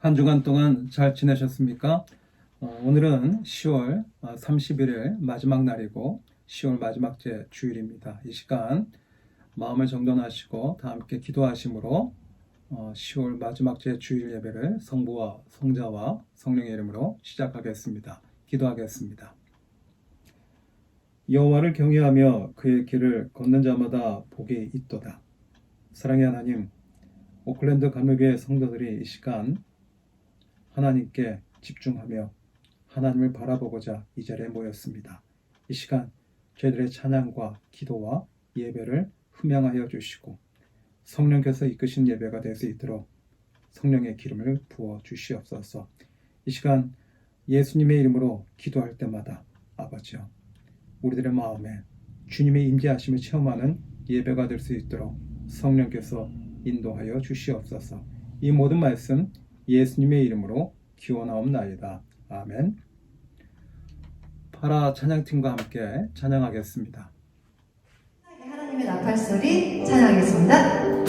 한 주간 동안 잘 지내셨습니까? 오늘은 10월 30일 마지막 날이고 10월 마지막 주일입니다. 이 시간 마음을 정돈하시고 다 함께 기도하심으로 10월 마지막 주일 예배를 성부와 성자와 성령의 이름으로 시작하겠습니다. 기도하겠습니다. 여호와를 경외하며 그의 길을 걷는 자마다 복이 있도다. 사랑의 하나님, 오클랜드 감리교회 성도들이 이 시간 하나님께 집중하며 하나님을 바라보고자 이 자리에 모였습니다. 이 시간 저희들의 찬양과 기도와 예배를 흠양하여 주시고 성령께서 이끄신 예배가 될 수 있도록 성령의 기름을 부어 주시옵소서. 이 시간 예수님의 이름으로 기도할 때마다 아버지여, 우리들의 마음에 주님의 임재하심을 체험하는 예배가 될 수 있도록 성령께서 인도하여 주시옵소서. 이 모든 말씀 예수님의 이름으로 기원하옵나이다. 아멘. 파라 찬양팀과 함께 찬양하겠습니다. 하나님의 나팔 소리 찬양하겠습니다. 하나님의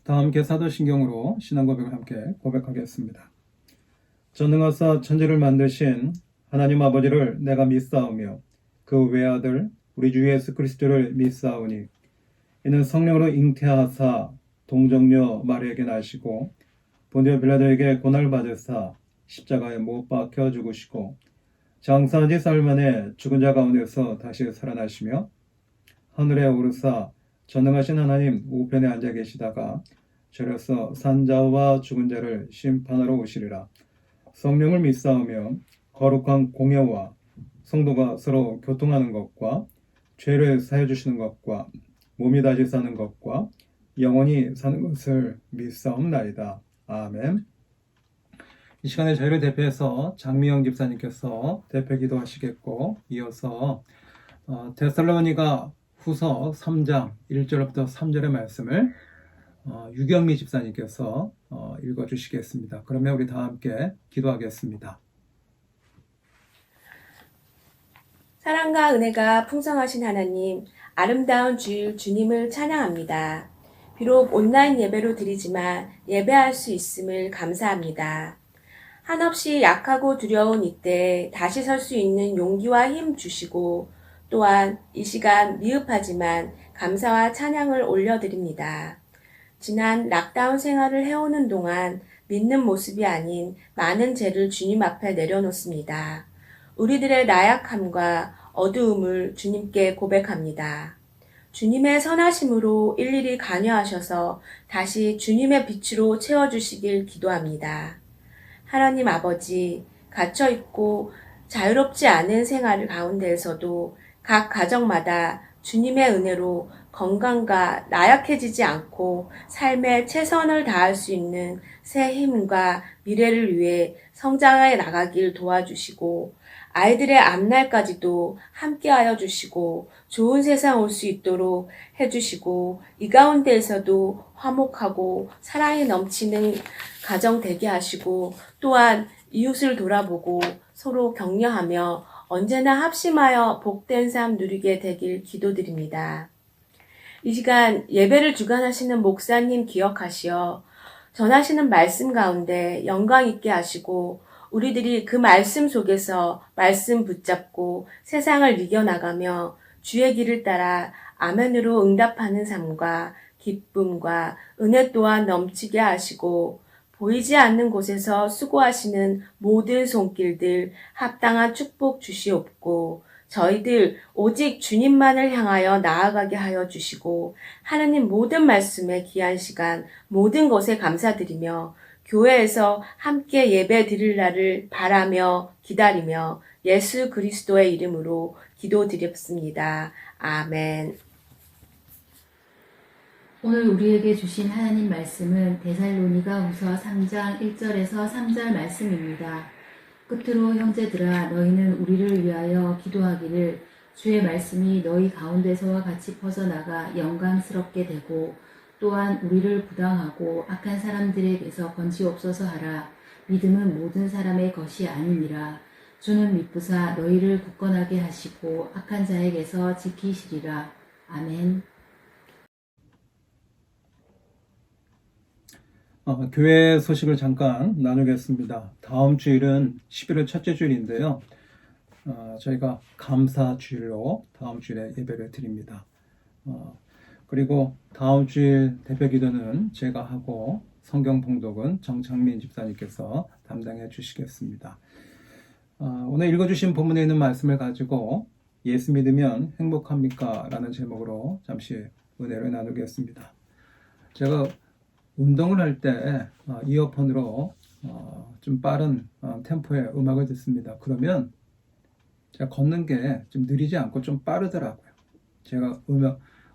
다 함께 사도신경으로 신앙 고백을 함께 고백하겠습니다. 전능하사 천지를 만드신 하나님 아버지를 내가 믿사오며 그 외아들 우리 주 예수 그리스도를 믿사오니 이는 성령으로 잉태하사 동정녀 마리아에게 나시고 본디오 빌라도에게 고난을 받으사 십자가에 못 박혀 죽으시고 장사한 지 사흘 만에 죽은 자 가운데서 다시 살아나시며 하늘에 오르사 전능하신 하나님 우편에 앉아 계시다가 저려서 산자와 죽은 자를 심판하러 오시리라. 성령을 믿사오며 거룩한 공예와 성도가 서로 교통하는 것과 죄를 사해 주시는 것과 몸이 다시 사는 것과 영원히 사는 것을 믿사옵나이다. 아멘. 이 시간에 저희를 대표해서 장미영 집사님께서 대표 기도하시겠고, 이어서 데살로니가 후서 3장 1절부터 3절의 말씀을 유경미 집사님께서 읽어주시겠습니다. 그러면 우리 다 함께 기도하겠습니다. 사랑과 은혜가 풍성하신 하나님, 아름다운 주일 주님을 찬양합니다. 비록 온라인 예배로 드리지만 예배할 수 있음을 감사합니다. 한없이 약하고 두려운 이때 다시 설 수 있는 용기와 힘 주시고, 또한 이 시간 미흡하지만 감사와 찬양을 올려드립니다. 지난 락다운 생활을 해오는 동안 믿는 모습이 아닌 많은 죄를 주님 앞에 내려놓습니다. 우리들의 나약함과 어두움을 주님께 고백합니다. 주님의 선하심으로 일일이 관여하셔서 다시 주님의 빛으로 채워주시길 기도합니다. 하나님 아버지, 갇혀있고 자유롭지 않은 생활 가운데에서도 각 가정마다 주님의 은혜로 건강과 나약해지지 않고 삶에 최선을 다할 수 있는 새 힘과 미래를 위해 성장해 나가길 도와주시고, 아이들의 앞날까지도 함께하여 주시고 좋은 세상 올 수 있도록 해주시고, 이 가운데에서도 화목하고 사랑이 넘치는 가정 되게 하시고, 또한 이웃을 돌아보고 서로 격려하며 언제나 합심하여 복된 삶 누리게 되길 기도드립니다. 이 시간 예배를 주관하시는 목사님 기억하시어 전하시는 말씀 가운데 영광 있게 하시고, 우리들이 그 말씀 속에서 말씀 붙잡고 세상을 이겨나가며 주의 길을 따라 아멘으로 응답하는 삶과 기쁨과 은혜 또한 넘치게 하시고, 보이지 않는 곳에서 수고하시는 모든 손길들 합당한 축복 주시옵고, 저희들 오직 주님만을 향하여 나아가게 하여 주시고, 하나님 모든 말씀에 귀한 시간 모든 것에 감사드리며 교회에서 함께 예배 드릴 날을 바라며 기다리며 예수 그리스도의 이름으로 기도드렸습니다. 아멘. 오늘 우리에게 주신 하나님 말씀은 데살로니가 후서 3장 1절에서 3절 말씀입니다. 끝으로 형제들아, 너희는 우리를 위하여 기도하기를 주의 말씀이 너희 가운데서와 같이 퍼져나가 영광스럽게 되고, 또한 우리를 부당하고 악한 사람들에게서 건지옵소서 하라. 믿음은 모든 사람의 것이 아니니라. 주는 미쁘사 너희를 굳건하게 하시고 악한 자에게서 지키시리라. 아멘. 교회 소식을 잠깐 나누겠습니다. 다음 주일은 11월 첫째 주일인데요. 저희가 감사 주일로 다음 주일에 예배를 드립니다. 그리고 다음 주일 대표 기도는 제가 하고 성경 봉독은 정창민 집사님께서 담당해 주시겠습니다. 오늘 읽어주신 본문에 있는 말씀을 가지고 예수 믿으면 행복합니까? 라는 제목으로 잠시 은혜를 나누겠습니다. 제가 운동을 할 때 이어폰으로 좀 빠른 템포의 음악을 듣습니다. 그러면 제가 걷는 게 좀 느리지 않고 좀 빠르더라고요. 제가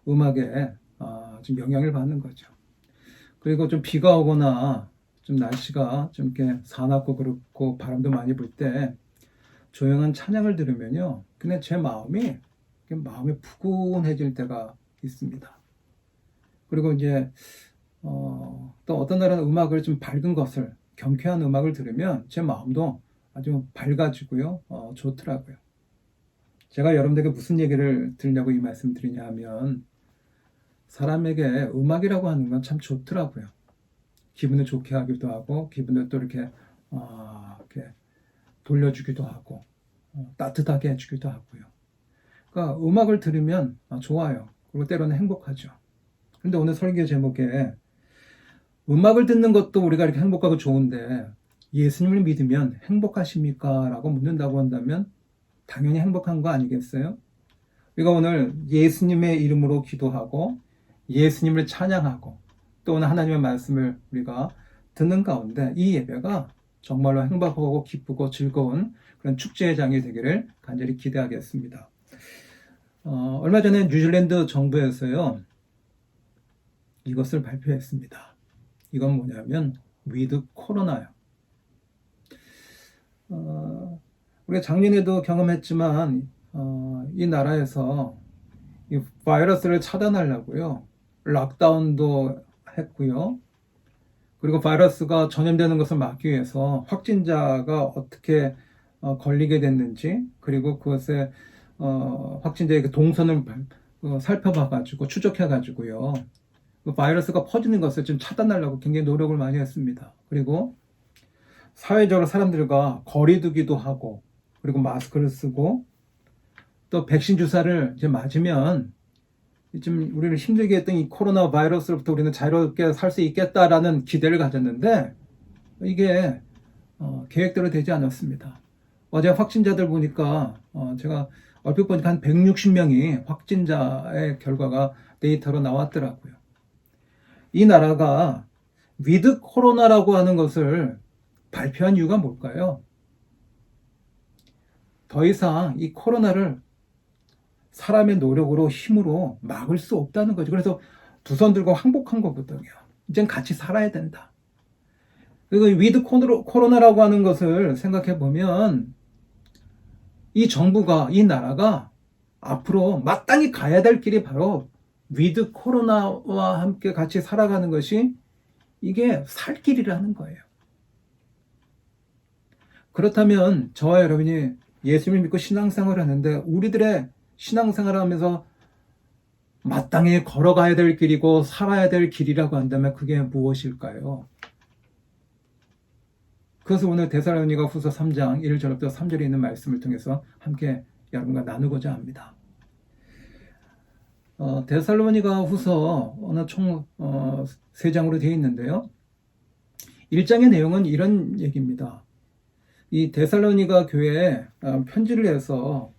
음악에 좀 영향을 받는 거죠. 그리고 좀 비가 오거나 좀 날씨가 좀 이렇게 사납고 그렇고 바람도 많이 불 때 조용한 찬양을 들으면요, 그냥 제 마음이 푸근해질 때가 있습니다. 그리고 이제 또 어떤 날은 음악을 좀 밝은 것을, 경쾌한 음악을 들으면 제 마음도 아주 밝아지고요, 좋더라고요. 제가 여러분들에게 무슨 얘기를 들으려고 이 말씀 드리냐 하면, 사람에게 음악이라고 하는 건 참 좋더라고요. 기분을 좋게 하기도 하고, 기분을 또 이렇게, 이렇게 돌려주기도 하고, 따뜻하게 해주기도 하고요. 그러니까 음악을 들으면 좋아요. 그리고 때로는 행복하죠. 근데 오늘 설교 제목에 음악을 듣는 것도 우리가 이렇게 행복하고 좋은데 예수님을 믿으면 행복하십니까? 라고 묻는다고 한다면 당연히 행복한 거 아니겠어요? 우리가 오늘 예수님의 이름으로 기도하고 예수님을 찬양하고 또 오늘 하나님의 말씀을 우리가 듣는 가운데 이 예배가 정말로 행복하고 기쁘고 즐거운 그런 축제의 장이 되기를 간절히 기대하겠습니다. 얼마 전에 뉴질랜드 정부에서요 이것을 발표했습니다. 이건 뭐냐면 위드 코로나요. 우리가 작년에도 경험했지만 이 나라에서 이 바이러스를 차단하려고요 락다운도 했고요. 그리고 바이러스가 전염되는 것을 막기 위해서 확진자가 어떻게 걸리게 됐는지 그리고 그것의 확진자의 동선을 살펴봐가지고 추적해가지고요. 그 바이러스가 퍼지는 것을 좀 차단하려고 굉장히 노력을 많이 했습니다. 그리고 사회적으로 사람들과 거리두기도 하고 그리고 마스크를 쓰고 또 백신 주사를 이제 맞으면 좀 우리를 힘들게 했던 이 코로나 바이러스로부터 우리는 자유롭게 살 수 있겠다라는 기대를 가졌는데 이게 계획대로 되지 않았습니다. 어제 확진자들 보니까 제가 얼핏 보니까 한 160명이 확진자의 결과가 데이터로 나왔더라고요. 이 나라가 위드 코로나라고 하는 것을 발표한 이유가 뭘까요? 더 이상 이 코로나를 사람의 노력으로 힘으로 막을 수 없다는 거죠. 그래서 두 손 들고 항복한 거거든요. 이젠 같이 살아야 된다. 그리고 위드 코로나라고 하는 것을 생각해 보면 이 정부가 이 나라가 앞으로 마땅히 가야 될 길이 바로 위드 코로나와 함께 같이 살아가는 것이 이게 살 길이라는 거예요. 그렇다면 저와 여러분이 예수님을 믿고 신앙생활을 하는데 우리들의 신앙생활을 하면서 마땅히 걸어가야 될 길이고 살아야 될 길이라고 한다면 그게 무엇일까요? 그것을 오늘 데살로니가 후서 3장 1절부터 3절에 있는 말씀을 통해서 함께 여러분과 나누고자 합니다. 데살로니가 후서 총 3장으로 되어 있는데요. 1장의 내용은 이런 얘기입니다. 이 데살로니가 교회에 편지를 해서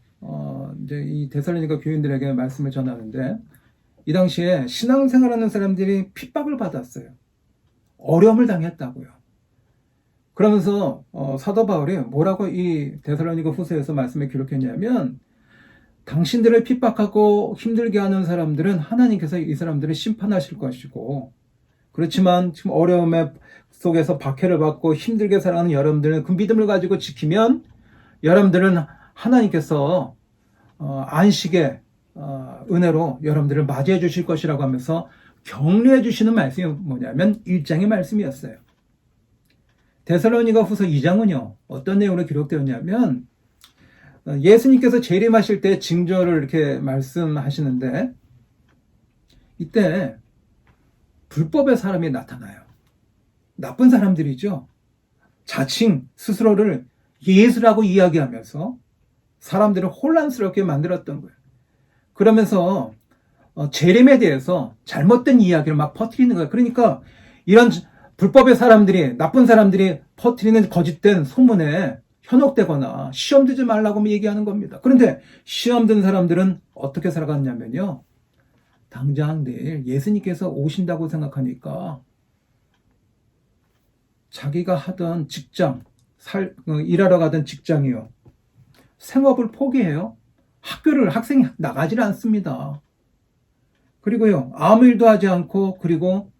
이제 이 데살로니가 교인들에게 말씀을 전하는데 이 당시에 신앙생활하는 사람들이 핍박을 받았어요. 어려움을 당했다고요. 그러면서 사도 바울이 뭐라고 이 데살로니가 후서에서 말씀을 기록했냐면 당신들을 핍박하고 힘들게 하는 사람들은 하나님께서 이 사람들을 심판하실 것이고 그렇지만 지금 어려움의 속에서 박해를 받고 힘들게 살아가는 여러분들은 그 믿음을 가지고 지키면 여러분들은 하나님께서 안식의 은혜로 여러분들을 맞이해 주실 것이라고 하면서 격려해 주시는 말씀이 뭐냐면 1장의 말씀이었어요. 데살로니가 후서 2장은요 어떤 내용으로 기록되었냐면 예수님께서 재림하실 때 징조를 이렇게 말씀하시는데 이때 불법의 사람이 나타나요. 나쁜 사람들이죠. 자칭 스스로를 예수라고 이야기하면서 사람들을 혼란스럽게 만들었던 거예요. 그러면서 재림에 대해서 잘못된 이야기를 막 퍼뜨리는 거예요. 그러니까 이런 불법의 사람들이 나쁜 사람들이 퍼뜨리는 거짓된 소문에 현혹되거나 시험 들지 말라고 얘기하는 겁니다. 그런데 시험 든 사람들은 어떻게 살아갔냐면요. 당장 내일 예수님께서 오신다고 생각하니까 자기가 하던 직장, 일하러 가던 직장이요. 생업을 포기해요. 학생이 나가질 않습니다. 그리고요, 아무 일도 하지 않고, 그리고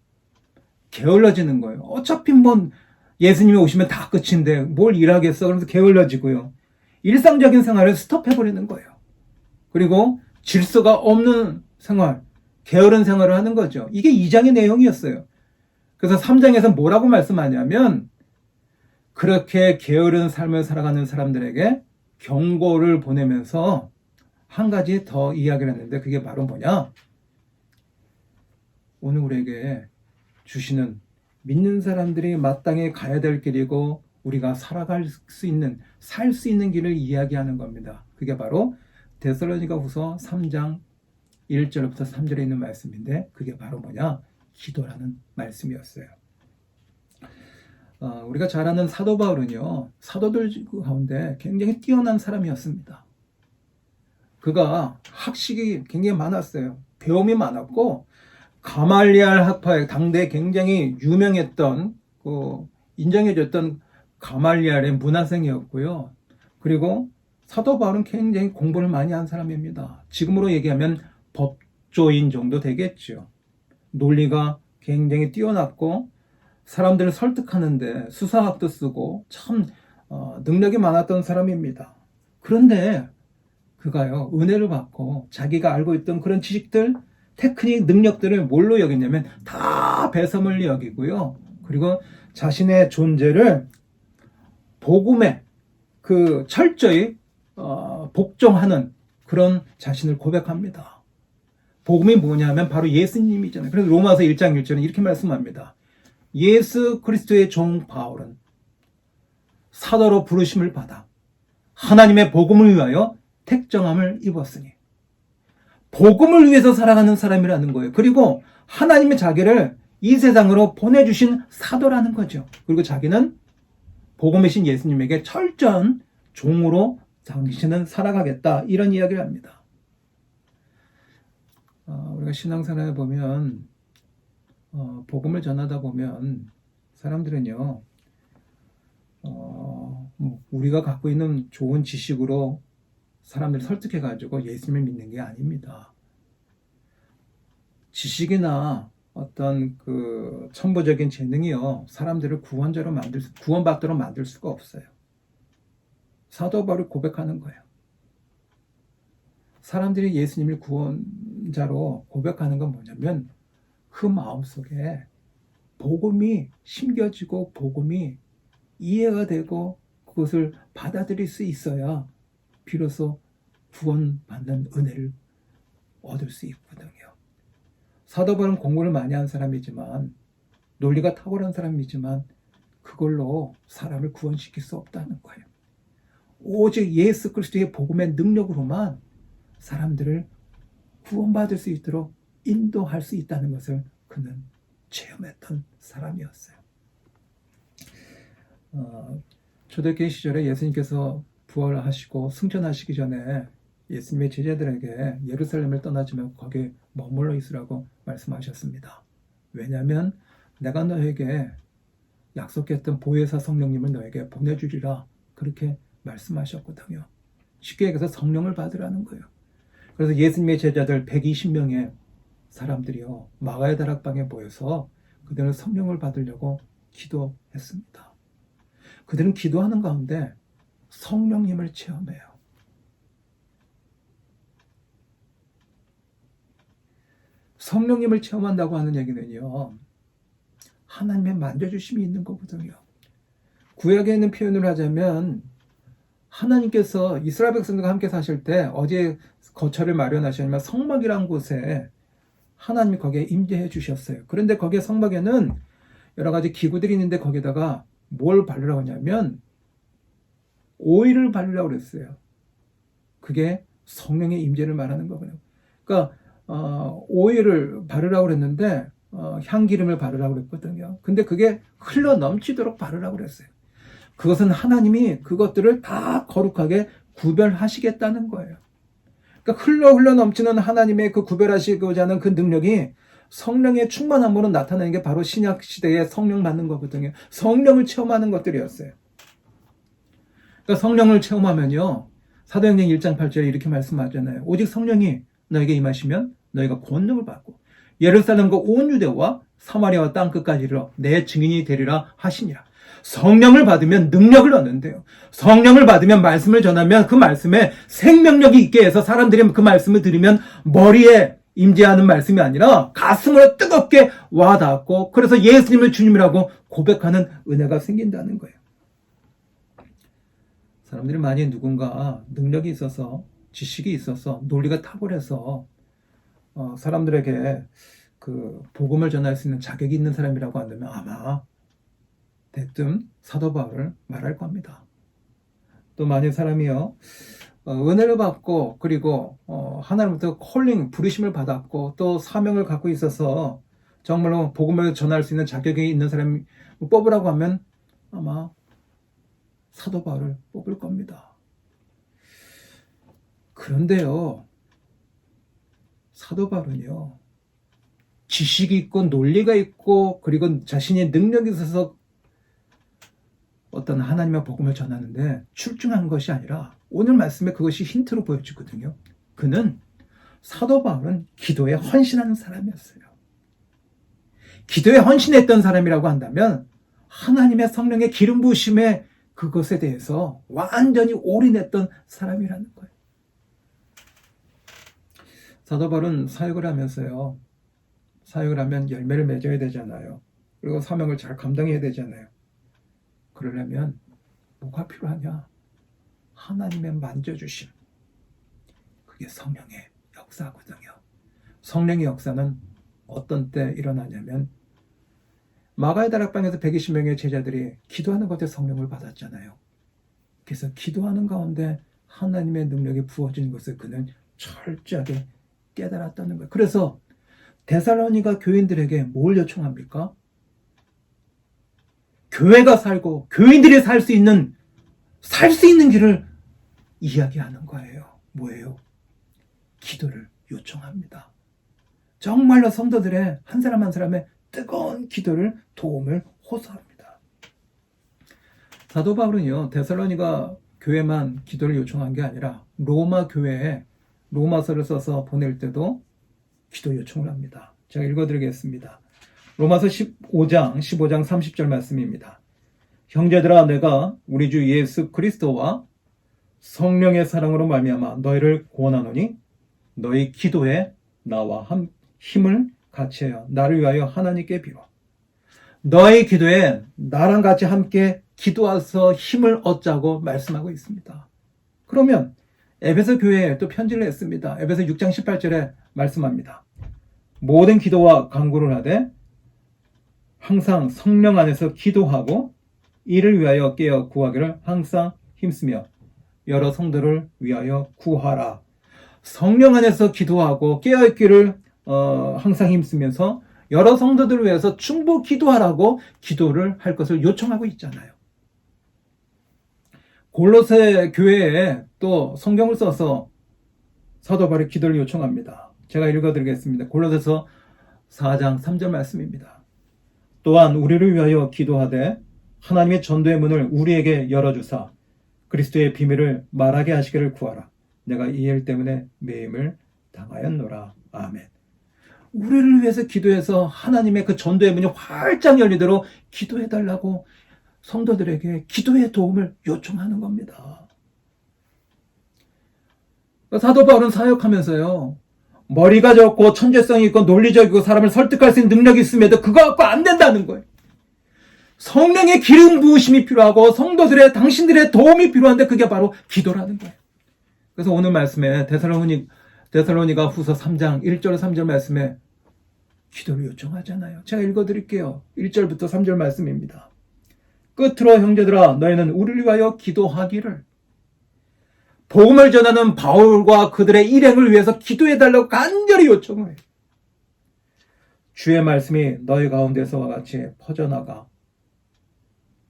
게을러지는 거예요. 어차피 예수님이 오시면 다 끝인데 뭘 일하겠어? 그러면서 게을러지고요. 일상적인 생활을 스톱해버리는 거예요. 그리고 질서가 없는 생활, 게으른 생활을 하는 거죠. 이게 2장의 내용이었어요. 그래서 3장에서 뭐라고 말씀하냐면 그렇게 게으른 삶을 살아가는 사람들에게 경고를 보내면서 한 가지 더 이야기를 했는데 그게 바로 뭐냐? 오늘 우리에게 주시는 믿는 사람들이 마땅히 가야 될 길이고 우리가 살아갈 수 있는, 살 수 있는 길을 이야기하는 겁니다. 그게 바로 데살로니가후서 3장 1절부터 3절에 있는 말씀인데 그게 바로 뭐냐? 기도라는 말씀이었어요. 우리가 잘 아는 사도 바울은요, 사도들 가운데 굉장히 뛰어난 사람이었습니다. 그가 학식이 굉장히 많았어요. 배움이 많았고 가말리알 학파에 당대 굉장히 유명했던 인정해줬던 가말리알의 문화생이었고요. 그리고 사도 바울은 굉장히 공부를 많이 한 사람입니다. 지금으로 얘기하면 법조인 정도 되겠죠. 논리가 굉장히 뛰어났고 사람들을 설득하는데 수사학도 쓰고 참 능력이 많았던 사람입니다. 그런데 그가요, 은혜를 받고 자기가 알고 있던 그런 지식들, 테크닉, 능력들을 뭘로 여기냐면 다 배설물로 여기고요. 그리고 자신의 존재를 복음에 철저히 복종하는 그런 자신을 고백합니다. 복음이 뭐냐면 바로 예수님이잖아요. 그래서 로마서 1장 1절에 이렇게 말씀합니다. 예수 그리스도의 종 바울은 사도로 부르심을 받아 하나님의 복음을 위하여 택정함을 입었으니, 복음을 위해서 살아가는 사람이라는 거예요. 그리고 하나님의 자기를 이 세상으로 보내주신 사도라는 거죠. 그리고 자기는 복음이신 예수님에게 철저한 종으로 당신은 살아가겠다, 이런 이야기를 합니다. 우리가 신앙생활에 보면 복음을 전하다 보면 사람들은요, 우리가 갖고 있는 좋은 지식으로 사람들을 설득해가지고 예수님을 믿는 게 아닙니다. 지식이나 어떤 천부적인 재능이요, 사람들을 구원받도록 만들 수가 없어요. 사도 바울이 고백하는 거예요. 사람들이 예수님을 구원자로 고백하는 건 뭐냐면 그 마음속에 복음이 심겨지고 복음이 이해가 되고 그것을 받아들일 수 있어야 비로소 구원받는 은혜를 얻을 수 있거든요. 사도 바울은 공부를 많이 한 사람이지만, 논리가 탁월한 사람이지만 그걸로 사람을 구원시킬 수 없다는 거예요. 오직 예수 그리스도의 복음의 능력으로만 사람들을 구원받을 수 있도록 인도할 수 있다는 것을 그는 체험했던 사람이었어요. 초대교회 시절에 예수님께서 부활하시고 승천하시기 전에 예수님의 제자들에게 예루살렘을 떠나지 말고 거기에 머물러 있으라고 말씀하셨습니다. 왜냐하면 내가 너에게 약속했던 보혜사 성령님을 너에게 보내주리라, 그렇게 말씀하셨거든요. 쉽게 얘기해서 성령을 받으라는 거예요. 그래서 예수님의 제자들 120명의 사람들이요, 마가의 다락방에 모여서 그들은 성령을 받으려고 기도했습니다. 그들은 기도하는 가운데 성령님을 체험해요. 성령님을 체험한다고 하는 얘기는요, 하나님의 만져주심이 있는 거거든요. 구약에 있는 표현을 하자면 하나님께서 이스라엘 백성들과 함께 사실 때 어디에 거처를 마련하셨냐면 성막이라는 곳에 하나님이 거기에 임재해 주셨어요. 그런데 거기에 성막에는 여러 가지 기구들이 있는데 거기다가 뭘 바르라고 하냐면 오일을 바르라고 그랬어요. 그게 성령의 임재를 말하는 거거든요. 그러니까 오일을 바르라고 그랬는데 향기름을 바르라고 그랬거든요. 근데 그게 흘러 넘치도록 바르라고 그랬어요. 그것은 하나님이 그것들을 다 거룩하게 구별하시겠다는 거예요. 그러니까 흘러 넘치는 하나님의 그 구별하시고자 하는 그 능력이 성령의 충만함으로 나타나는 게 바로 신약 시대에 성령 받는 거거든요. 성령을 체험하는 것들이었어요. 그러니까 성령을 체험하면요, 사도행전 1장 8절에 이렇게 말씀하잖아요. 오직 성령이 너에게 임하시면 너희가 권능을 받고 예루살렘과 온 유대와 사마리아와 땅끝까지 이르러 내 증인이 되리라 하시니라. 성령을 받으면 능력을 얻는데요. 성령을 받으면 말씀을 전하면 그 말씀에 생명력이 있게 해서 사람들이 그 말씀을 들으면 머리에 임재하는 말씀이 아니라 가슴으로 뜨겁게 와닿고, 그래서 예수님을 주님이라고 고백하는 은혜가 생긴다는 거예요. 사람들이 만약 누군가 능력이 있어서, 지식이 있어서, 논리가 탁월해서 사람들에게 그 복음을 전할 수 있는 자격이 있는 사람이라고 한다면 아마 대뜸 사도 바울을 말할 겁니다. 또 만약 사람이요 은혜를 받고 그리고 하나님부터 콜링 부르심을 받았고 또 사명을 갖고 있어서 정말로 복음을 전할 수 있는 자격이 있는 사람을 뽑으라고 하면 아마 사도 바울을 뽑을 겁니다. 그런데요, 사도 바울은요, 지식이 있고 논리가 있고 그리고 자신의 능력이 있어서 어떤 하나님의 복음을 전하는데 출중한 것이 아니라 오늘 말씀에 그것이 힌트로 보여주거든요. 그는 사도 바울은 기도에 헌신하는 사람이었어요. 기도에 헌신했던 사람이라고 한다면 하나님의 성령의 기름 부으심에 그것에 대해서 완전히 올인했던 사람이라는 거예요. 사도 바울은 사역을 하면서요. 사역을 하면 열매를 맺어야 되잖아요. 그리고 사명을 잘 감당해야 되잖아요. 그러려면 뭐가 필요하냐? 하나님의 만져주심. 그게 성령의 역사거든요. 성령의 역사는 어떤 때 일어나냐면 마가의 다락방에서 120명의 제자들이 기도하는 것에 성령을 받았잖아요. 그래서 기도하는 가운데 하나님의 능력이 부어지는 것을 그는 철저하게 깨달았다는 거예요. 그래서 데살로니가 교인들에게 뭘 요청합니까? 교회가 살고 교인들이 살 수 있는 길을 이야기하는 거예요. 뭐예요? 기도를 요청합니다. 정말로 성도들의 한 사람 한 사람의 뜨거운 기도를 도움을 호소합니다. 사도 바울은요, 데살로니가 교회만 기도를 요청한 게 아니라 로마 교회에 로마서를 써서 보낼 때도 기도 요청을 합니다. 제가 읽어드리겠습니다. 로마서 15장 30절 말씀입니다. 형제들아, 내가 우리 주 예수 그리스도와 성령의 사랑으로 말미암아 너희를 구원하노니 너희 기도에 나와 힘을 같이하여 나를 위하여 하나님께 빌어. 너희 기도에 나랑 같이 함께 기도해서 힘을 얻자고 말씀하고 있습니다. 그러면 에베소 교회에 또 편지를 했습니다. 에베소 6장 18절에 말씀합니다. 모든 기도와 간구를 하되 항상 성령 안에서 기도하고 이를 위하여 깨어 구하기를 항상 힘쓰며 여러 성도를 위하여 구하라. 성령 안에서 기도하고 깨어있기를 항상 힘쓰면서 여러 성도들을 위해서 충분 기도하라고 기도를 할 것을 요청하고 있잖아요. 골로새 교회에 또 성경을 써서 사도 바울이 기도를 요청합니다. 제가 읽어드리겠습니다. 골로새서 4장 3절 말씀입니다. 또한 우리를 위하여 기도하되 하나님의 전도의 문을 우리에게 열어주사 그리스도의 비밀을 말하게 하시기를 구하라. 내가 이 일 때문에 매임을 당하였노라. 아멘. 우리를 위해서 기도해서 하나님의 그 전도의 문이 활짝 열리도록 기도해달라고 성도들에게 기도의 도움을 요청하는 겁니다. 사도 바울은 사역하면서요, 머리가 좋고 천재성이 있고 논리적이고 사람을 설득할 수 있는 능력이 있음에도 그거 갖고 안 된다는 거예요. 성령의 기름 부으심이 필요하고 성도들의 당신들의 도움이 필요한데 그게 바로 기도라는 거예요. 그래서 오늘 말씀에 데살로니가 후서 3장 1절 3절 말씀에 기도를 요청하잖아요. 제가 읽어드릴게요. 1절부터 3절 말씀입니다. 끝으로 형제들아, 너희는 우리를 위하여 기도하기를. 복음을 전하는 바울과 그들의 일행을 위해서 기도해달라고 간절히 요청을 해요. 주의 말씀이 너희 가운데서와 같이 퍼져나가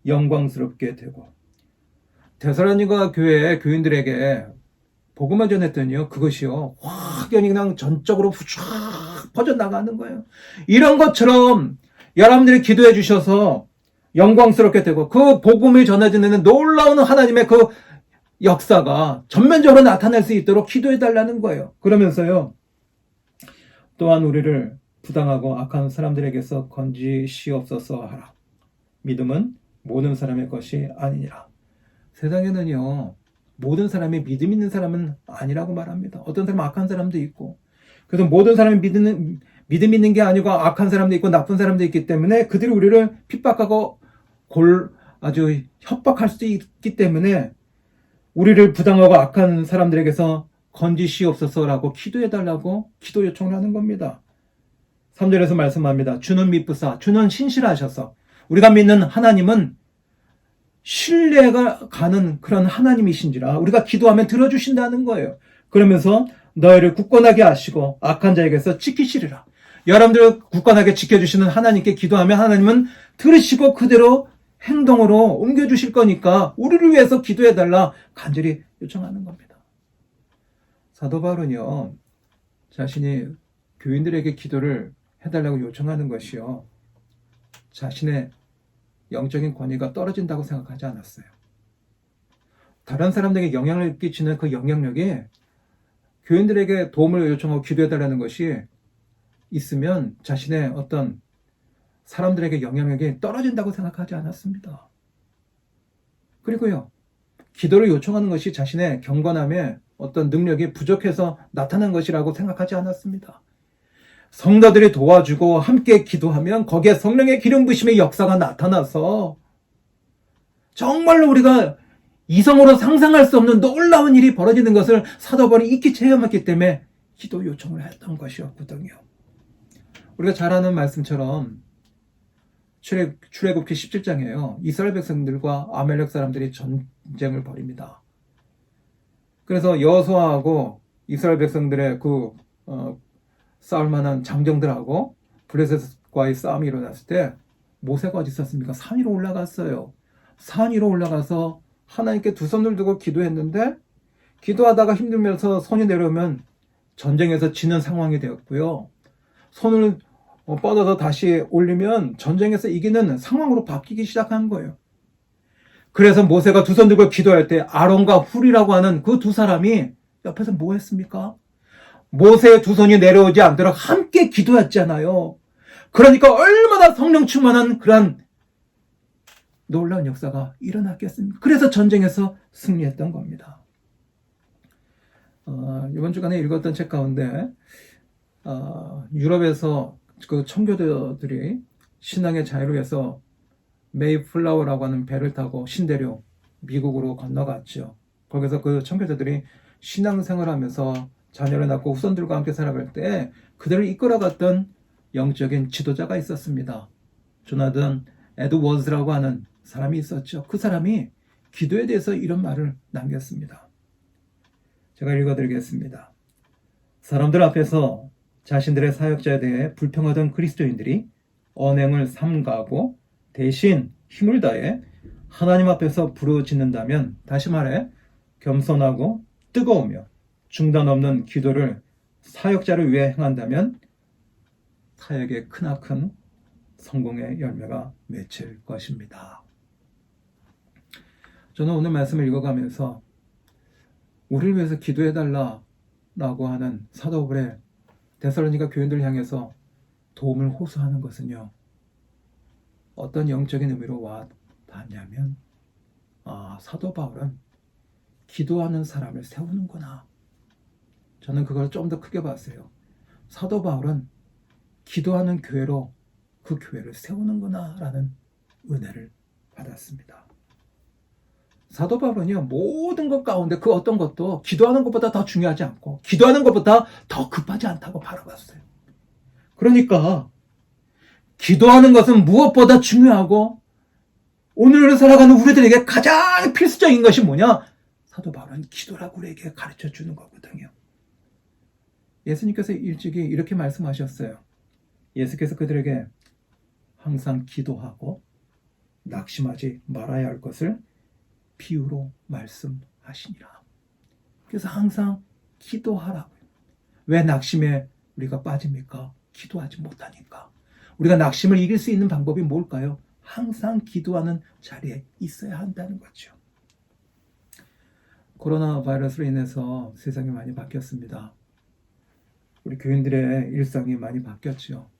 영광스럽게 되고. 데살로니가 교회 교인들에게 복음을 전했더니요, 그것이요 확연히 그냥 전적으로 쫙 퍼져나가는 거예요. 이런 것처럼 여러분들이 기도해 주셔서 영광스럽게 되고 그 복음을 전해지는 놀라운 하나님의 그 역사가 전면적으로 나타날 수 있도록 기도해 달라는 거예요. 그러면서요, 또한 우리를 부당하고 악한 사람들에게서 건지시옵소서 하라. 믿음은 모든 사람의 것이 아니니라. 세상에는요, 모든 사람이 믿음 있는 사람은 아니라고 말합니다. 어떤 사람은 악한 사람도 있고, 그래서 모든 사람이 믿음 있는 게 아니고 악한 사람도 있고 나쁜 사람도 있기 때문에 그들이 우리를 핍박하고 아주 협박할 수도 있기 때문에 우리를 부당하고 악한 사람들에게서 건지시옵소서라고 기도해달라고 기도 요청을 하는 겁니다. 3절에서 말씀합니다. 주는 미쁘사, 주는 신실하셔서 우리가 믿는 하나님은 신뢰가 가는 그런 하나님이신지라 우리가 기도하면 들어주신다는 거예요. 그러면서 너희를 굳건하게 하시고 악한 자에게서 지키시리라. 여러분들을 굳건하게 지켜주시는 하나님께 기도하면 하나님은 들으시고 그대로 행동으로 옮겨주실 거니까 우리를 위해서 기도해달라 간절히 요청하는 겁니다. 사도 바울은요, 자신이 교인들에게 기도를 해달라고 요청하는 것이요, 자신의 영적인 권위가 떨어진다고 생각하지 않았어요. 다른 사람들에게 영향을 끼치는 그 영향력이 교인들에게 도움을 요청하고 기도해달라는 것이 있으면 자신의 어떤 사람들에게 영향력이 떨어진다고 생각하지 않았습니다. 그리고요, 기도를 요청하는 것이 자신의 경건함에 어떤 능력이 부족해서 나타난 것이라고 생각하지 않았습니다. 성도들이 도와주고 함께 기도하면 거기에 성령의 기름 부심의 역사가 나타나서 정말로 우리가 이성으로 상상할 수 없는 놀라운 일이 벌어지는 것을 사도 바울이 익히 체험했기 때문에 기도 요청을 했던 것이었거든요. 우리가 잘 아는 말씀처럼 출애굽기 17장에요. 이스라엘 백성들과 아말렉 사람들이 전쟁을 벌입니다. 그래서 여호수아하고 이스라엘 백성들의 싸울 만한 장정들하고 블레셋과의 싸움이 일어났을 때 모세가 어디 있었습니까? 산 위로 올라갔어요. 산 위로 올라가서 하나님께 두 손을 두고 기도했는데 기도하다가 힘들면서 손이 내려오면 전쟁에서 지는 상황이 되었고요. 손을 뻗어서 다시 올리면 전쟁에서 이기는 상황으로 바뀌기 시작한 거예요. 그래서 모세가 두 손 들고 기도할 때 아론과 훌이라고 하는 그 두 사람이 옆에서 뭐 했습니까? 모세의 두 손이 내려오지 않도록 함께 기도했잖아요. 그러니까 얼마나 성령 충만한 그런 놀라운 역사가 일어났겠습니까? 그래서 전쟁에서 승리했던 겁니다. 이번 주간에 읽었던 책 가운데 유럽에서 그 청교도들이 신앙의 자유를 위해서 메이플라워라고 하는 배를 타고 신대륙 미국으로 건너갔죠. 거기서 그 청교도들이 신앙생활을 하면서 자녀를 낳고 후손들과 함께 살아갈 때 그들을 이끌어갔던 영적인 지도자가 있었습니다. 조나단 에드워즈라고 하는 사람이 있었죠. 그 사람이 기도에 대해서 이런 말을 남겼습니다. 제가 읽어드리겠습니다. 사람들 앞에서 자신들의 사역자에 대해 불평하던 그리스도인들이 언행을 삼가하고 대신 힘을 다해 하나님 앞에서 부르짖는다면, 다시 말해 겸손하고 뜨거우며 중단 없는 기도를 사역자를 위해 행한다면 사역의 크나큰 성공의 열매가 맺힐 것입니다. 저는 오늘 말씀을 읽어가면서 우리를 위해서 기도해달라고 하는 사도 바울의 데살로니가 교인들을 향해서 도움을 호소하는 것은요, 어떤 영적인 의미로 와 닿냐면, 사도 바울은 기도하는 사람을 세우는구나. 저는 그걸 좀 더 크게 봤어요. 사도 바울은 기도하는 교회로 그 교회를 세우는구나 라는 은혜를 받았습니다. 사도 바울은요, 모든 것 가운데 그 어떤 것도 기도하는 것보다 더 중요하지 않고 기도하는 것보다 더 급하지 않다고 바라봤어요. 그러니까 기도하는 것은 무엇보다 중요하고 오늘을 살아가는 우리들에게 가장 필수적인 것이 뭐냐? 사도 바울은 기도라고 우리에게 가르쳐 주는 거거든요. 예수님께서 일찍이 이렇게 말씀하셨어요. 예수께서 그들에게 항상 기도하고 낙심하지 말아야 할 것을 비유로 말씀하시니라. 그래서 항상 기도하라고요. 왜 낙심에 우리가 빠집니까? 기도하지 못하니까. 우리가 낙심을 이길 수 있는 방법이 뭘까요? 항상 기도하는 자리에 있어야 한다는 거죠. 코로나 바이러스로 인해서 세상이 많이 바뀌었습니다. 우리 교인들의 일상이 많이 바뀌었죠.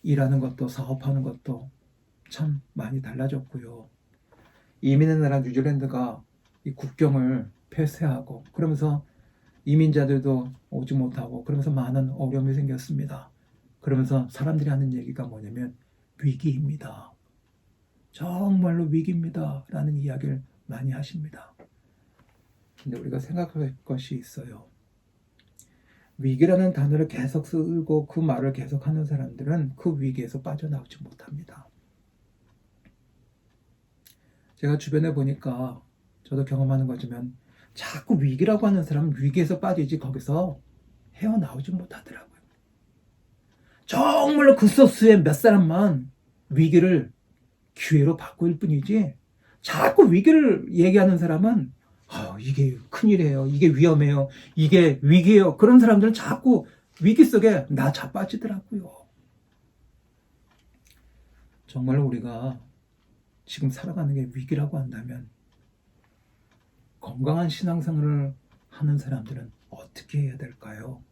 일하는 것도 사업하는 것도 참 많이 달라졌고요. 이민의 나라 뉴질랜드가 이 국경을 폐쇄하고 그러면서 이민자들도 오지 못하고 그러면서 많은 어려움이 생겼습니다. 그러면서 사람들이 하는 얘기가 뭐냐면 위기입니다. 정말로 위기입니다. 라는 이야기를 많이 하십니다. 근데 우리가 생각할 것이 있어요. 위기라는 단어를 계속 쓰고 그 말을 계속 하는 사람들은 그 위기에서 빠져나오지 못합니다. 제가 주변에 보니까 저도 경험하는 거지만 자꾸 위기라고 하는 사람은 위기에서 빠지지 거기서 헤어나오지 못하더라고요. 정말로 그 소수의 몇 사람만 위기를 기회로 바꿀 뿐이지 자꾸 위기를 얘기하는 사람은 이게 큰일이에요. 이게 위험해요. 이게 위기예요. 그런 사람들은 자꾸 위기 속에 나 자빠지더라고요. 정말 우리가 지금 살아가는 게 위기라고 한다면 건강한 신앙생활을 하는 사람들은 어떻게 해야 될까요?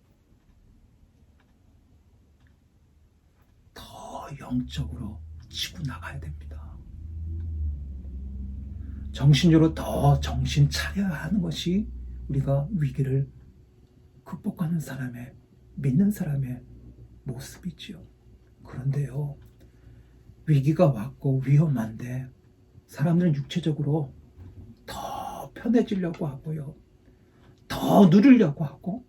더 영적으로 치고 나가야 됩니다. 정신적으로 더 정신 차려야 하는 것이 우리가 위기를 극복하는 사람의, 믿는 사람의 모습이지요. 그런데요, 위기가 왔고 위험한데 사람들은 육체적으로 더 편해지려고 하고요. 더 누리려고 하고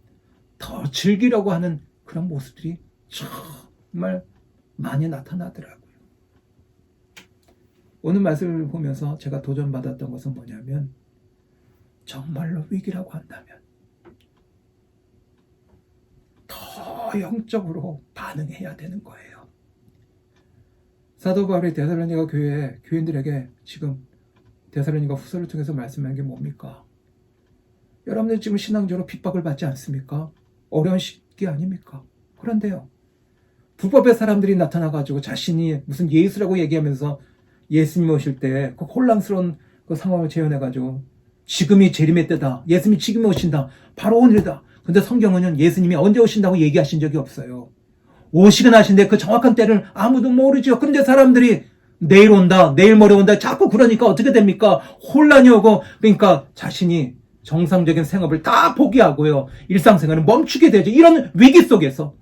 더 즐기려고 하는 그런 모습들이 정말 많이 나타나더라고요. 오늘 말씀을 보면서 제가 도전받았던 것은 뭐냐면 정말로 위기라고 한다면 더 영적으로 반응해야 되는 거예요. 사도 바울이 데살로니가 교회 교인들에게 지금 데살로니가 후서를 통해서 말씀한 게 뭡니까? 여러분들 지금 신앙적으로 핍박을 받지 않습니까? 어려운 시기 아닙니까? 그런데요, 불법의 사람들이 나타나가지고 자신이 무슨 예수라고 얘기하면서 예수님 오실 때 그 혼란스러운 그 상황을 재현해가지고 지금이 재림의 때다. 예수님이 지금 오신다. 바로 오늘이다. 근데 성경은 예수님이 언제 오신다고 얘기하신 적이 없어요. 오시긴 하신데 그 정확한 때를 아무도 모르죠. 근데 사람들이 내일 온다, 내일 모레 온다. 자꾸 그러니까 어떻게 됩니까? 혼란이 오고 그러니까 자신이 정상적인 생업을 다 포기하고요. 일상생활을 멈추게 되죠. 이런 위기 속에서.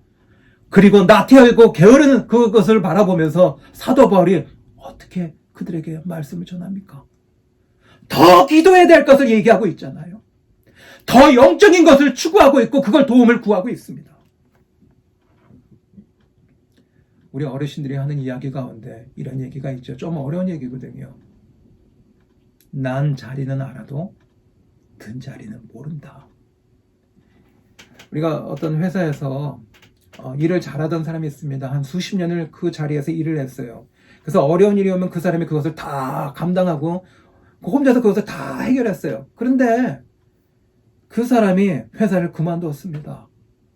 그리고 나태하고 게으른 그것을 바라보면서 사도 바울이 어떻게 그들에게 말씀을 전합니까? 더 기도해야 될 것을 얘기하고 있잖아요. 더 영적인 것을 추구하고 있고 그걸 도움을 구하고 있습니다. 우리 어르신들이 하는 이야기 가운데 이런 얘기가 있죠. 좀 어려운 얘기거든요. 난 자리는 알아도 든 자리는 모른다. 우리가 어떤 회사에서 일을 잘하던 사람이 있습니다. 한 수십 년을 그 자리에서 일을 했어요. 그래서 어려운 일이 오면 그 사람이 그것을 다 감당하고 혼자서 그것을 다 해결했어요. 그런데 그 사람이 회사를 그만두었습니다.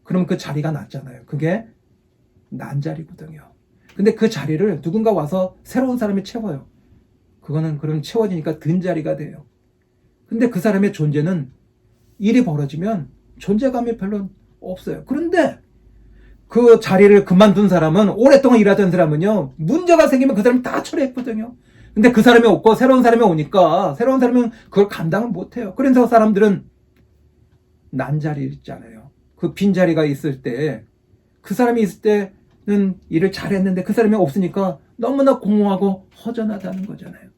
그럼 그 자리가 났잖아요. 그게 난 자리거든요. 근데 그 자리를 누군가 와서 새로운 사람이 채워요. 그거는 그럼 채워지니까 든 자리가 돼요. 근데 그 사람의 존재는 일이 벌어지면 존재감이 별로 없어요. 그런데 그 자리를 그만둔 사람은 오랫동안 일하던 사람은요, 문제가 생기면 그 사람이 다 처리했거든요. 근데 그 사람이 없고 새로운 사람이 오니까 새로운 사람은 그걸 감당을 못해요. 그래서 사람들은 난 자리 있잖아요. 그 빈 자리가 있을 때 그 사람이 있을 때는 일을 잘했는데 그 사람이 없으니까 너무나 공허하고 허전하다는 거잖아요.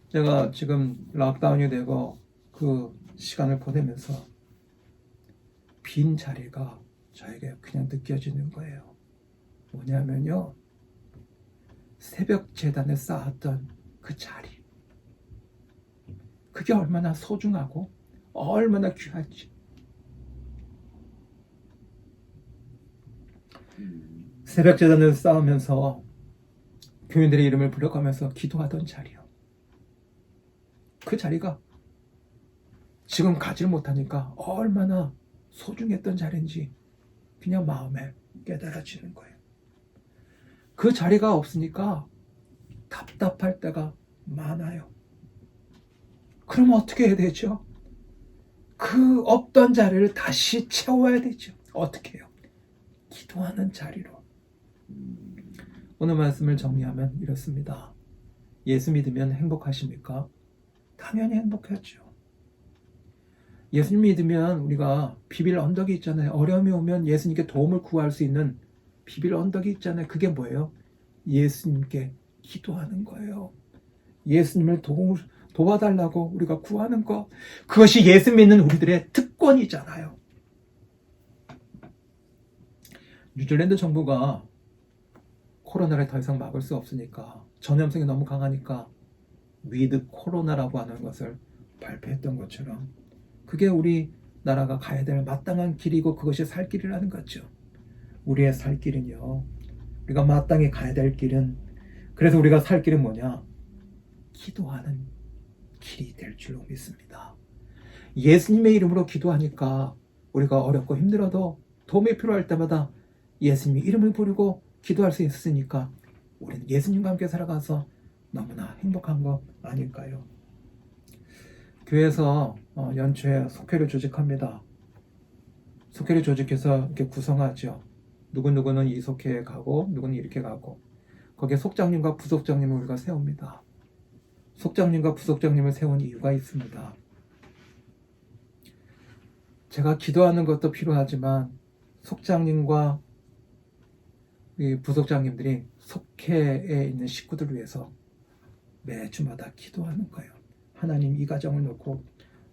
제가 지금 락다운이 되고 그 시간을 보내면서 빈 자리가 저에게 그냥 느껴지는 거예요. 뭐냐면요, 새벽 제단에 쌓았던 그 자리, 그게 얼마나 소중하고 얼마나 귀하지. 새벽 제단을 쌓으면서 교인들의 이름을 불러가면서 기도하던 자리요. 그 자리가 지금 가지를 못하니까 얼마나 소중했던 자리인지 그냥 마음에 깨달아지는 거예요. 그 자리가 없으니까 답답할 때가 많아요. 그럼 어떻게 해야 되죠? 그 없던 자리를 다시 채워야 되죠. 어떻게 해요? 기도하는 자리로. 오늘 말씀을 정리하면 이렇습니다. 예수 믿으면 행복하십니까? 당연히 행복하죠. 예수님 믿으면 우리가 비빌 언덕이 있잖아요. 어려움이 오면 예수님께 도움을 구할 수 있는 비빌 언덕이 있잖아요. 그게 뭐예요? 예수님께 기도하는 거예요. 예수님을 도와달라고 우리가 구하는 것. 그것이 예수 믿는 우리들의 특권이잖아요. 뉴질랜드 정부가 코로나를 더 이상 막을 수 없으니까 전염성이 너무 강하니까 위드 코로나라고 하는 것을 발표했던 것처럼 그게 우리 나라가 가야 될 마땅한 길이고 그것이 살 길이라는 거죠. 우리의 살 길은요. 우리가 마땅히 가야 될 길은 그래서 우리가 살 길은 뭐냐? 기도하는 길이 될 줄로 믿습니다. 예수님의 이름으로 기도하니까 우리가 어렵고 힘들어도 도움이 필요할 때마다 예수님의 이름을 부르고 기도할 수 있으니까 우리는 예수님과 함께 살아가서 너무나 행복한 거 아닐까요? 교회에서 연초에 속회를 조직합니다. 속회를 조직해서 이렇게 구성하죠. 누구누구는 이 속회에 가고 누구는 이렇게 가고 거기에 속장님과 부속장님을 우리가 세웁니다. 속장님과 부속장님을 세운 이유가 있습니다. 제가 기도하는 것도 필요하지만 속장님과 이 부속장님들이 속회에 있는 식구들을 위해서 매주마다 기도하는 거예요. 하나님 이 가정을 놓고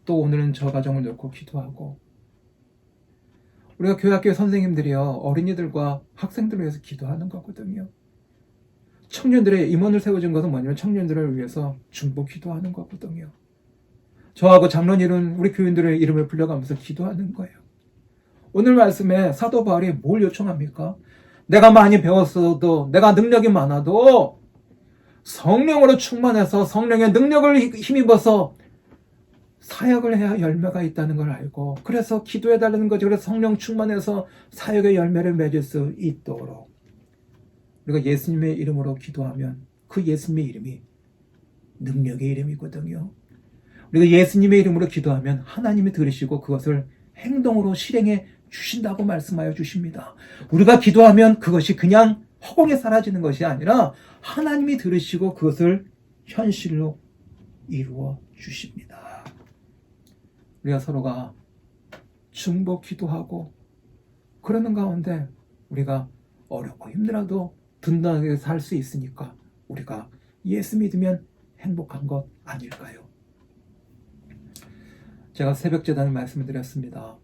또 오늘은 저 가정을 놓고 기도하고 우리가 교회학교 선생님들이요 어린이들과 학생들을 위해서 기도하는 거거든요. 청년들의 임원을 세워준 것은 뭐냐면 청년들을 위해서 중보 기도하는 거거든요. 저하고 장로님은 우리 교인들의 이름을 불러가면서 기도하는 거예요. 오늘 말씀에 사도 바울이 뭘 요청합니까? 내가 많이 배웠어도 내가 능력이 많아도 성령으로 충만해서 성령의 능력을 힘입어서 사역을 해야 열매가 있다는 걸 알고 그래서 기도해달라는 거죠. 그래서 성령 충만해서 사역의 열매를 맺을 수 있도록 우리가 예수님의 이름으로 기도하면 그 예수님의 이름이 능력의 이름이거든요. 우리가 예수님의 이름으로 기도하면 하나님이 들으시고 그것을 행동으로 실행해 주신다고 말씀하여 주십니다. 우리가 기도하면 그것이 그냥 허공에 사라지는 것이 아니라 하나님이 들으시고 그것을 현실로 이루어 주십니다. 우리가 서로가 중보 기도하고 그러는 가운데 우리가 어렵고 힘들어도 든든하게 살 수 있으니까 우리가 예수 믿으면 행복한 것 아닐까요? 제가 새벽 제단을 말씀을 드렸습니다.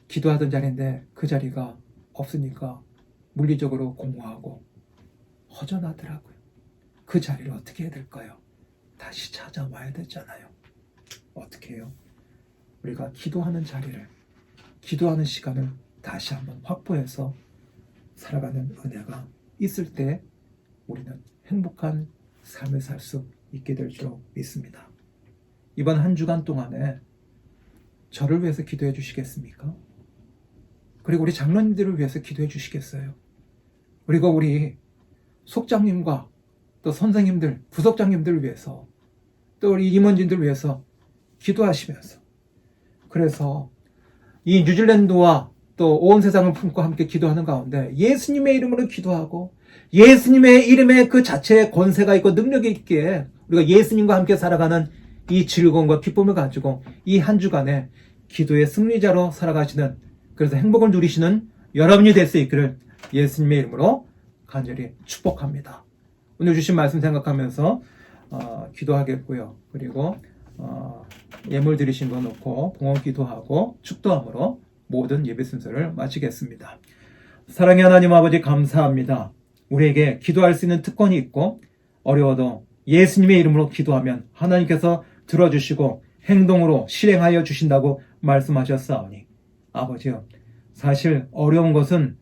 기도하던 자리인데 그 자리가 없으니까 물리적으로 공허하고 허전하더라고요. 그 자리를 어떻게 해야 될까요? 다시 찾아와야 되잖아요. 어떻게 해요? 우리가 기도하는 자리를, 기도하는 시간을 다시 한번 확보해서 살아가는 은혜가 있을 때 우리는 행복한 삶을 살 수 있게 될 줄 믿습니다. 이번 한 주간 동안에 저를 위해서 기도해 주시겠습니까? 그리고 우리 장로님들을 위해서 기도해 주시겠어요? 그리고 우리 속장님과 또 선생님들, 부속장님들을 위해서 또 우리 임원진들을 위해서 기도하시면서 그래서 이 뉴질랜드와 또 온 세상을 품고 함께 기도하는 가운데 예수님의 이름으로 기도하고 예수님의 이름에 그 자체의 권세가 있고 능력이 있기에 우리가 예수님과 함께 살아가는 이 즐거움과 기쁨을 가지고 이 한 주간에 기도의 승리자로 살아가시는 그래서 행복을 누리시는 여러분이 될 수 있기를 예수님의 이름으로 간절히 축복합니다. 오늘 주신 말씀 생각하면서 기도하겠고요. 그리고 예물 드리신 거 놓고 봉헌 기도하고 축도함으로 모든 예배 순서를 마치겠습니다. 사랑의 하나님 아버지 감사합니다. 우리에게 기도할 수 있는 특권이 있고 어려워도 예수님의 이름으로 기도하면 하나님께서 들어주시고 행동으로 실행하여 주신다고 말씀하셨사오니 아버지요 사실 어려운 것은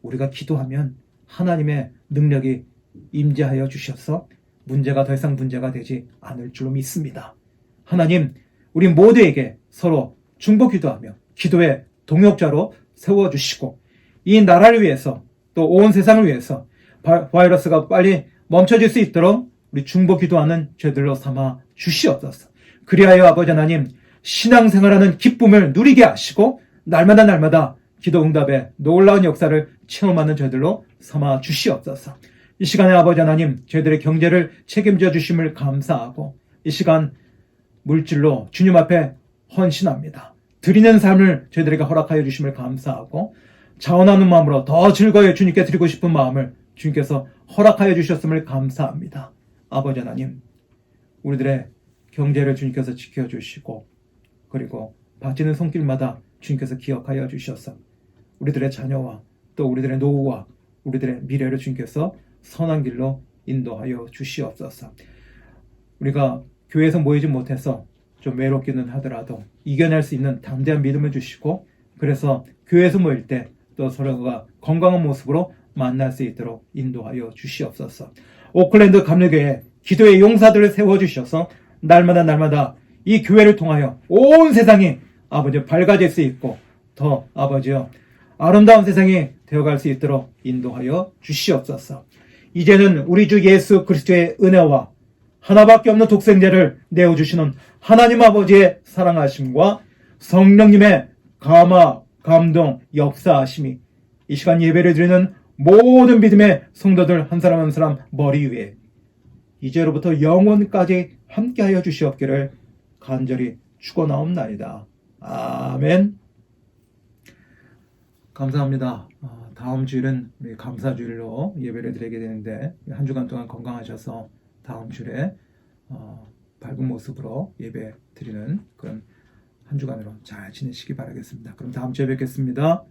우리가 기도하면 하나님의 능력이 임재하여 주셔서 문제가 더 이상 문제가 되지 않을 줄로 믿습니다. 하나님 우리 모두에게 서로 중보 기도하며 기도의 동역자로 세워주시고 이 나라를 위해서 또 온 세상을 위해서 바이러스가 빨리 멈춰질 수 있도록 우리 중보 기도하는 죄들로 삼아 주시옵소서. 그리하여 아버지 하나님 신앙생활하는 기쁨을 누리게 하시고 날마다 기도 응답의 놀라운 역사를 체험하는 죄들로 삼아 주시옵소서. 이 시간에 아버지 하나님 저희들의 경제를 책임져 주심을 감사하고 이 시간 물질로 주님 앞에 헌신합니다. 드리는 삶을 저희들에게 허락하여 주심을 감사하고 자원하는 마음으로 더 즐거이 주님께 드리고 싶은 마음을 주님께서 허락하여 주셨음을 감사합니다. 아버지 하나님 우리들의 경제를 주님께서 지켜주시고 그리고 바치는 손길마다 주님께서 기억하여 주셔서 우리들의 자녀와 또 우리들의 노후와 우리들의 미래를 주님께서 선한 길로 인도하여 주시옵소서. 우리가 교회에서 모이지 못해서 좀 외롭기는 하더라도 이겨낼 수 있는 담대한 믿음을 주시고, 그래서 교회에서 모일 때 또 서로가 건강한 모습으로 만날 수 있도록 인도하여 주시옵소서. 오클랜드 감리교회 기도의 용사들을 세워주셔서 날마다 이 교회를 통하여 온 세상이 아버지 밝아질 수 있고, 더 아버지여 아름다운 세상이 되어갈 수 있도록 인도하여 주시옵소서. 이제는 우리 주 예수 그리스도의 은혜와 하나밖에 없는 독생자를 내어주시는 하나님 아버지의 사랑하심과 성령님의 감화, 감동, 역사하심이 이 시간 예배를 드리는 모든 믿음의 성도들 한 사람 한 사람 머리 위에 이제로부터 영원까지 함께하여 주시옵기를 간절히 축원하옵나이다. 아멘. 감사합니다. 다음 주일은 우리 감사주일로 예배를 드리게 되는데, 한 주간 동안 건강하셔서 다음 주에 밝은 모습으로 예배 드리는 그런 한 주간으로 잘 지내시기 바라겠습니다. 그럼 다음 주에 뵙겠습니다.